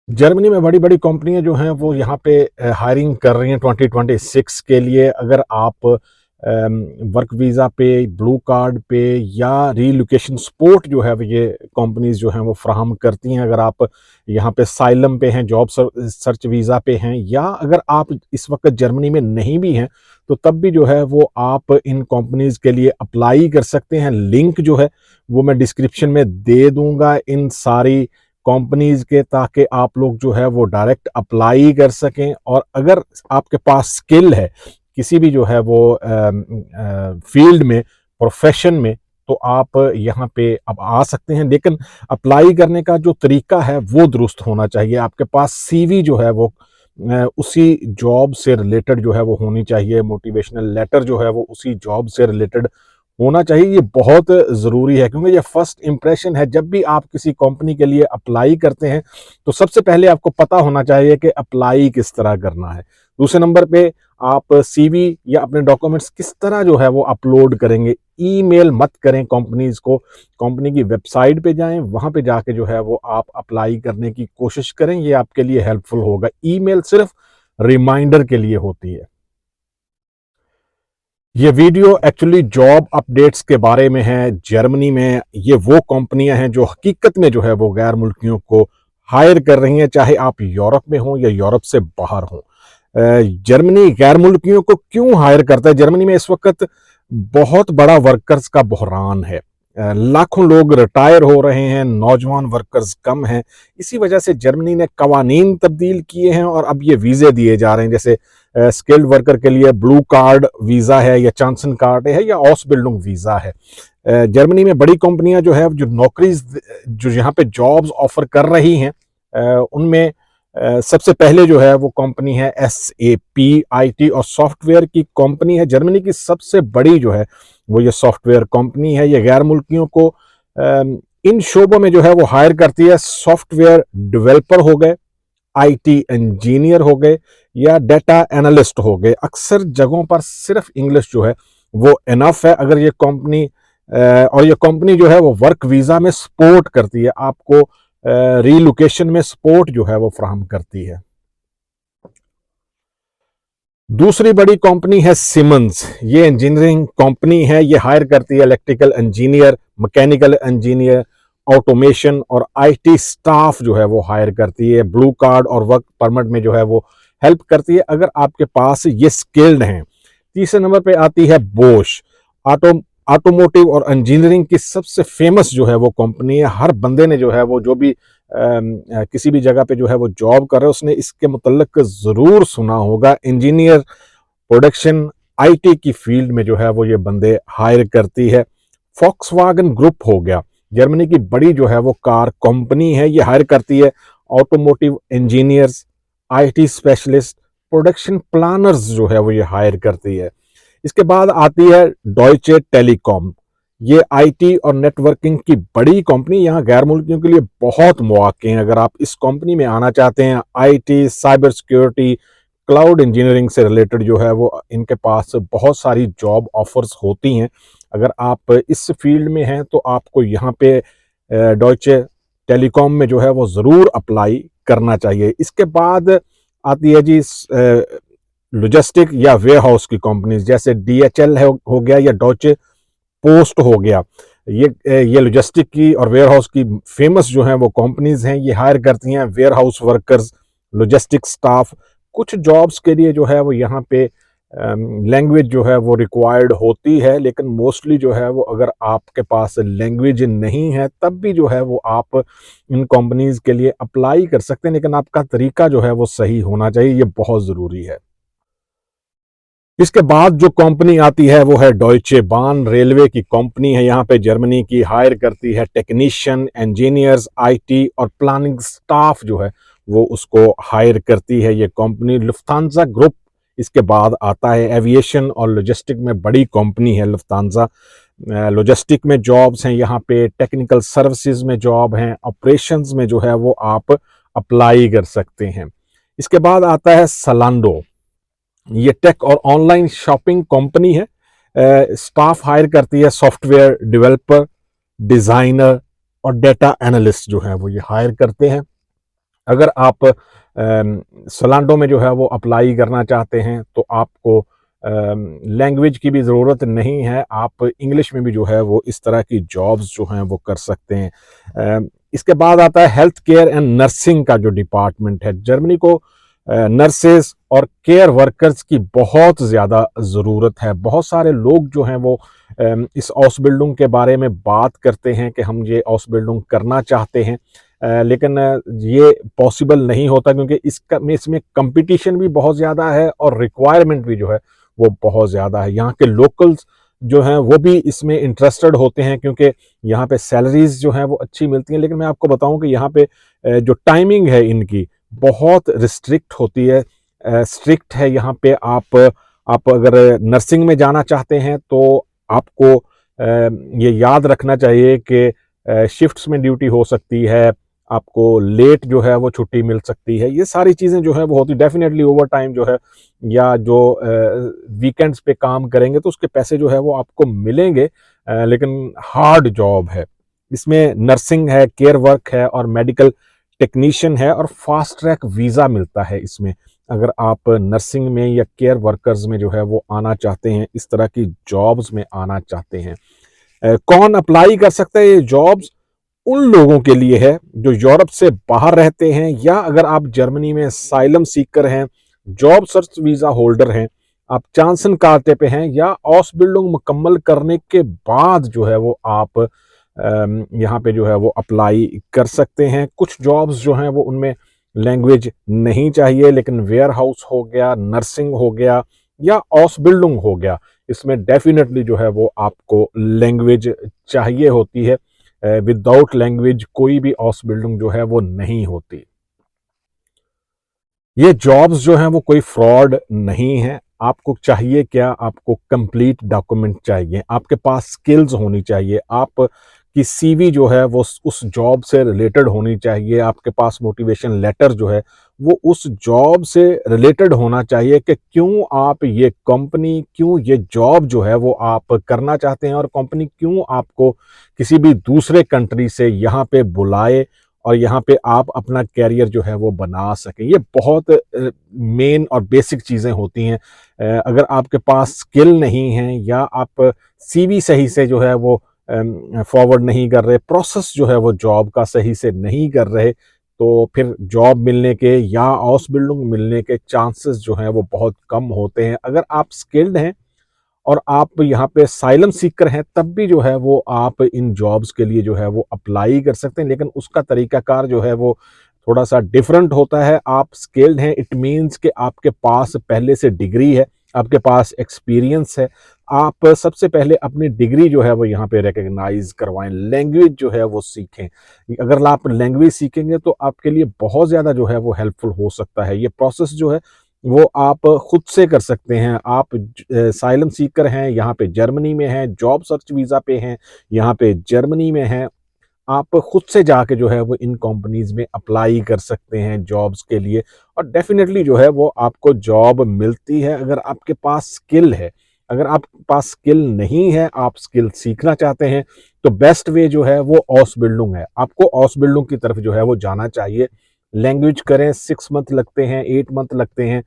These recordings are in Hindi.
जर्मनी में बड़ी-बड़ी कंपनियाँ जो हैं वो यहाँ पे हायरिंग कर रही हैं 2026 के लिए। अगर आप वर्क वीज़ा पे, ब्लू कार्ड पे या रीलोकेशन सपोर्ट जो है ये कंपनीज़ जो हैं वो फ़राहम करती हैं। अगर आप यहाँ पे साइलम पे हैं, जॉब सर्च वीज़ा पे हैं, या अगर आप इस वक़्त जर्मनी में नहीं भी हैं, तो तब भी जो है वो आप इन कंपनीज़ के लिए अप्लाई कर सकते हैं। लिंक जो है वो मैं डिस्क्रिप्शन में दे दूँगा इन सारी कंपनीज़ के, ताकि आप लोग जो है वो डायरेक्ट अप्लाई कर सकें। और अगर आपके पास स्किल है किसी भी जो है वो फील्ड में, प्रोफेशन में, तो आप यहाँ पे अब आ सकते हैं। लेकिन अप्लाई करने का जो तरीका है वो दुरुस्त होना चाहिए। आपके पास सीवी जो है वो उसी जॉब से रिलेटेड जो है वो होनी चाहिए। मोटिवेशनल लेटर जो है वो उसी जॉब से रिलेटेड होना चाहिए। ये बहुत ज़रूरी है, क्योंकि ये फर्स्ट इंप्रेशन है। जब भी आप किसी कंपनी के लिए अप्लाई करते हैं, तो सबसे पहले आपको पता होना चाहिए कि अप्लाई किस तरह करना है। दूसरे नंबर पे आप सीवी या अपने डॉक्यूमेंट्स किस तरह जो है वो अपलोड करेंगे। ईमेल मत करें कंपनीज़ को। कंपनी की वेबसाइट पे जाएँ, वहाँ पे जाके जो है वो आप अप्लाई करने की कोशिश करें, ये आपके लिए हेल्पफुल होगा। ईमेल सिर्फ़ रिमाइंडर के लिए होती है। ये वीडियो एक्चुअली जॉब अपडेट्स के बारे में है। जर्मनी में ये वो कंपनियां हैं जो हकीकत में जो है वो गैर मुल्कियों को हायर कर रही हैं, चाहे आप यूरोप में हो या यूरोप से बाहर हो। जर्मनी गैर मुल्कियों को क्यों हायर करता है? जर्मनी में इस वक्त बहुत बड़ा वर्कर्स का बहरान है। लाखों लोग रिटायर हो रहे हैं, नौजवान वर्कर्स कम हैं। इसी वजह से जर्मनी ने कवानीन तब्दील किए हैं और अब ये वीज़े दिए जा रहे हैं। जैसे स्किल्ड वर्कर के लिए ब्लू कार्ड वीज़ा है, या चांसन कार्ड है, या ऑसबिल्डिंग वीज़ा है। जर्मनी में बड़ी कंपनियां जो है जो नौकरी जो यहाँ पे जॉब्स ऑफर कर रही हैं, उनमें सबसे पहले जो है वो कंपनी है SAP। आईटी और सॉफ्टवेयर की कंपनी है। जर्मनी की सबसे बड़ी जो है वो ये सॉफ्टवेयर कंपनी है। ये गैर मुल्कियों को इन शोबों में जो है वो हायर करती है। सॉफ्टवेयर डेवलपर हो गए, आईटी इंजीनियर हो गए, या डेटा एनालिस्ट हो गए। अक्सर जगहों पर सिर्फ इंग्लिश जो है वो इनफ है। अगर ये कंपनी और ये कंपनी जो है वो वर्क वीज़ा में सपोर्ट करती है, आपको रीलोकेशन में सपोर्ट जो है वो फ्राहम करती है। दूसरी बड़ी कंपनी है सिमंस। ये इंजीनियरिंग कंपनी है। ये हायर करती है electrical engineer, mechanical engineer, automation और आईटी स्टाफ जो है वो हायर करती है। ब्लू कार्ड और वर्क परमिट में जो है वो हेल्प करती है, अगर आपके पास ये स्किल्ड हैं। तीसरे नंबर पे आती है बोश। ऑटो ऑटोमोटिव और इंजीनियरिंग की सबसे फेमस जो है वो कंपनी है। हर बंदे ने जो है वो जो भी किसी भी जगह पे जो है वो जॉब कर रहे हैं, उसने इसके मुतल्लिक ज़रूर सुना होगा। इंजीनियर, प्रोडक्शन, आईटी की फील्ड में जो है वो ये बंदे हायर करती है। फॉक्सवागन ग्रुप हो गया, जर्मनी की बड़ी जो है वो कार कंपनी है। ये हायर करती है automotive engineers, IT specialist, production planners जो है वो ये हायर करती है। इसके बाद आती है डॉयचे टेलीकॉम। ये आईटी और नेटवर्किंग की बड़ी कंपनी। यहाँ गैर मुल्कियों के लिए बहुत मौके हैं। अगर आप इस कंपनी में आना चाहते हैं, IT, cyber security, cloud engineering से रिलेटेड जो है वो इनके पास बहुत सारी जॉब ऑफर्स होती हैं। अगर आप इस फील्ड में हैं तो आपको यहाँ पे डॉयचे टेलीकॉम में जो है वो ज़रूर अप्लाई करना चाहिए। इसके बाद आती है जी लॉजिस्टिक या वेयर हाउस की कंपनीज, जैसे DHL हो गया, या डॉचे पोस्ट हो गया। ये लॉजिस्टिक की और वेयर हाउस की फेमस जो हैं वो कंपनीज हैं। ये हायर करती हैं warehouse workers, logistic staff. कुछ जॉब्स के लिए जो है वो यहाँ पे लैंग्वेज जो है वो रिक्वायर्ड होती है, लेकिन मोस्टली जो है वो अगर आपके पास लैंग्वेज नहीं है तब भी जो है वो आप इन कंपनीज के लिए अप्लाई कर सकते हैं। लेकिन आपका तरीका जो है वो सही होना चाहिए, ये बहुत ज़रूरी है। इसके बाद जो कंपनी आती है वो है डॉयचे बान। रेलवे की कंपनी है। यहाँ पे जर्मनी की हायर करती है टेक्नीशियन, इंजीनियर्स, आईटी और प्लानिंग स्टाफ जो है वो उसको हायर करती है ये कंपनी। लुफ्तांजा ग्रुप इसके बाद आता है। एविएशन और लॉजिस्टिक में बड़ी कंपनी है लुफ्तांजा। लॉजिस्टिक में जॉब्स हैं, यहाँ पे टेक्निकल सर्विसेज में जॉब हैं, ऑपरेशंस में जो है वो आप अप्लाई कर सकते हैं। इसके बाद आता है सलांडो। ये टेक और ऑनलाइन शॉपिंग कंपनी है। स्टाफ हायर करती है सॉफ्टवेयर डेवलपर, डिजाइनर और डेटा एनालिस्ट जो है वो ये हायर करते हैं। अगर आप सोलांडो में जो है वो अप्लाई करना चाहते हैं तो आपको लैंग्वेज की भी ज़रूरत नहीं है, आप इंग्लिश में भी जो है वो इस तरह की जॉब्स जो हैं वो कर सकते हैं। इसके बाद आता है हेल्थ केयर एंड नर्सिंग का जो डिपार्टमेंट है। जर्मनी को नर्सेज और केयर वर्कर्स की बहुत ज़्यादा ज़रूरत है। बहुत सारे लोग जो हैं वो इस ऑसबिल्डिंग के बारे में बात करते हैं कि हम ये ऑसबिल्डिंग करना चाहते हैं, लेकिन ये पॉसिबल नहीं होता क्योंकि इसमें कंपटीशन भी बहुत ज़्यादा है और रिक्वायरमेंट भी जो है वो बहुत ज़्यादा है। यहाँ के लोकल्स जो हैं वो भी इसमें इंटरेस्टेड होते हैं क्योंकि यहाँ पे सैलरीज जो हैं वो अच्छी मिलती हैं। लेकिन मैं आपको बताऊं कि यहाँ पे जो टाइमिंग है इनकी बहुत रिस्ट्रिक्ट होती है, स्ट्रिक्ट है। यहाँ पे आप अगर नर्सिंग में जाना चाहते हैं तो आपको ये याद रखना चाहिए कि शिफ्ट्स में ड्यूटी हो सकती है, आपको लेट जो है वो छुट्टी मिल सकती है। ये सारी चीज़ें जो है वो होती डेफिनेटली ओवर टाइम जो है या जो वीकेंड्स पे काम करेंगे तो उसके पैसे जो है वो आपको मिलेंगे, लेकिन हार्ड जॉब है। इसमें नर्सिंग है, केयर वर्क है और मेडिकल टेक्नीशियन है और फास्ट ट्रैक वीज़ा मिलता है इसमें। अगर आप नर्सिंग में या केयर वर्कर्स में जो है वो आना चाहते हैं, इस तरह की जॉब्स में आना चाहते हैं। कौन अप्लाई कर सकता है ये जॉब्स? उन लोगों के लिए है जो यूरोप से बाहर रहते हैं या अगर आप जर्मनी में साइलम सीकर हैं, जॉब सर्च वीज़ा होल्डर हैं, आप चांसन कार्टे पे हैं या ऑसबिल्डिंग मुकम्मल करने के बाद जो है वो आप यहाँ पे जो है वो अप्लाई कर सकते हैं। कुछ जॉब्स जो हैं वो उनमें लैंग्वेज नहीं चाहिए, लेकिन वेयर हाउस हो गया, नर्सिंग हो गया या ऑसबिल्डिंग हो गया, इसमें डेफिनेटली जो है वो आपको लैंग्वेज चाहिए होती है। विदाउट लैंग्वेज कोई भी ऑसबिल्डिंग जो है वो नहीं होती। ये जॉब्स जो हैं वो कोई फ्रॉड नहीं है। आपको चाहिए क्या? आपको कंप्लीट डॉक्यूमेंट चाहिए, आपके पास स्किल्स होनी चाहिए, आप की सीवी जो है वो उस जॉब से रिलेटेड होनी चाहिए, आपके पास मोटिवेशन लेटर जो है वो उस जॉब से रिलेटेड होना चाहिए कि क्यों आप ये कंपनी, क्यों ये जॉब जो है वो आप करना चाहते हैं और कंपनी क्यों आपको किसी भी दूसरे कंट्री से यहाँ पे बुलाए और यहाँ पे आप अपना कैरियर जो है वो बना सकें। ये बहुत मेन और बेसिक चीज़ें होती हैं। अगर आपके पास स्किल नहीं है या आप सीवी सही से जो है वो फॉरवर्ड नहीं कर रहे, प्रोसेस जो है वो जॉब का सही से नहीं कर रहे, तो फिर जॉब मिलने के या हाउस बिल्डिंग मिलने के चांसेस जो हैं वो बहुत कम होते हैं। अगर आप स्किल्ड हैं और आप यहाँ पे साइलम सीकर हैं तब भी जो है वो आप इन जॉब्स के लिए जो है वो अप्लाई कर सकते हैं, लेकिन उसका तरीकाकार जो है वो थोड़ा सा डिफरेंट होता है। आप स्किल्ड हैं, इट मीन्स कि आपके पास पहले से डिग्री है, आपके पास एक्सपीरियंस है। आप सबसे पहले अपनी डिग्री जो है वो यहाँ पे रिकग्नाइज करवाएं, लैंग्वेज जो है वो सीखें। अगर आप लैंग्वेज सीखेंगे तो आपके लिए बहुत ज़्यादा जो है वो हेल्पफुल हो सकता है। ये प्रोसेस जो है वो आप खुद से कर सकते हैं। आप साइलम सीकर हैं, यहाँ पे जर्मनी में हैं, जॉब सर्च वीज़ा पे हैं, यहाँ पे जर्मनी में हैं, आप खुद से जाके जो है वो इन कंपनीज में अप्लाई कर सकते हैं जॉब्स के लिए और डेफिनेटली जो है वो आपको जॉब मिलती है अगर आपके पास स्किल है। अगर आपके पास स्किल नहीं है, आप स्किल सीखना चाहते हैं, तो बेस्ट वे जो है वो ऑस बिल्डिंग है। आपको ऑस बिल्डिंग की तरफ जो है वो जाना चाहिए। लैंग्वेज करें, 6 मंथ लगते हैं, 8 मंथ लगते हैं,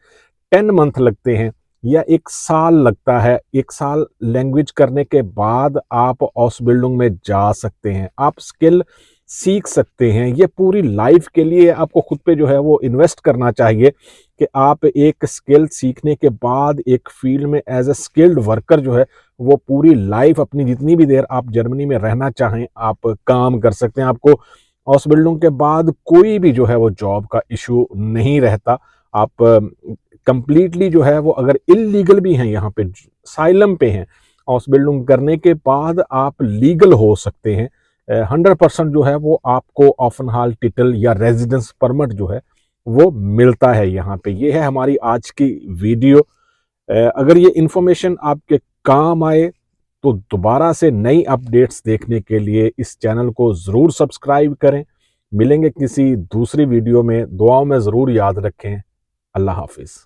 10 मंथ लगते हैं या 1 साल लगता है। 1 साल लैंग्वेज करने के बाद आप ऑस बिल्डिंग में जा सकते हैं, आप स्किल सीख सकते हैं। ये पूरी लाइफ के लिए आपको खुद पे जो है वो इन्वेस्ट करना चाहिए कि आप एक स्किल सीखने के बाद एक फील्ड में एज ए स्किल्ड वर्कर जो है वो पूरी लाइफ अपनी जितनी भी देर आप जर्मनी में रहना चाहें आप काम कर सकते हैं। आपको ऑस बिल्डिंग के बाद कोई भी जो है वो जॉब का इशू नहीं रहता। आप कंप्लीटली जो है वो अगर इलीगल भी हैं, यहाँ पे साइलम पे हैं, हाउस बिल्डिंग करने के बाद आप लीगल हो सकते हैं। 100% जो है वो आपको ऑफन हाल टिटल या रेजिडेंस परमिट जो है वो मिलता है यहाँ पे। ये है हमारी आज की वीडियो। अगर ये इंफॉर्मेशन आपके काम आए तो दोबारा से नई अपडेट्स देखने के लिए इस चैनल को ज़रूर सब्सक्राइब करें। मिलेंगे किसी दूसरी वीडियो में, दुआओं में ज़रूर याद रखें। अल्लाह हाफिज़।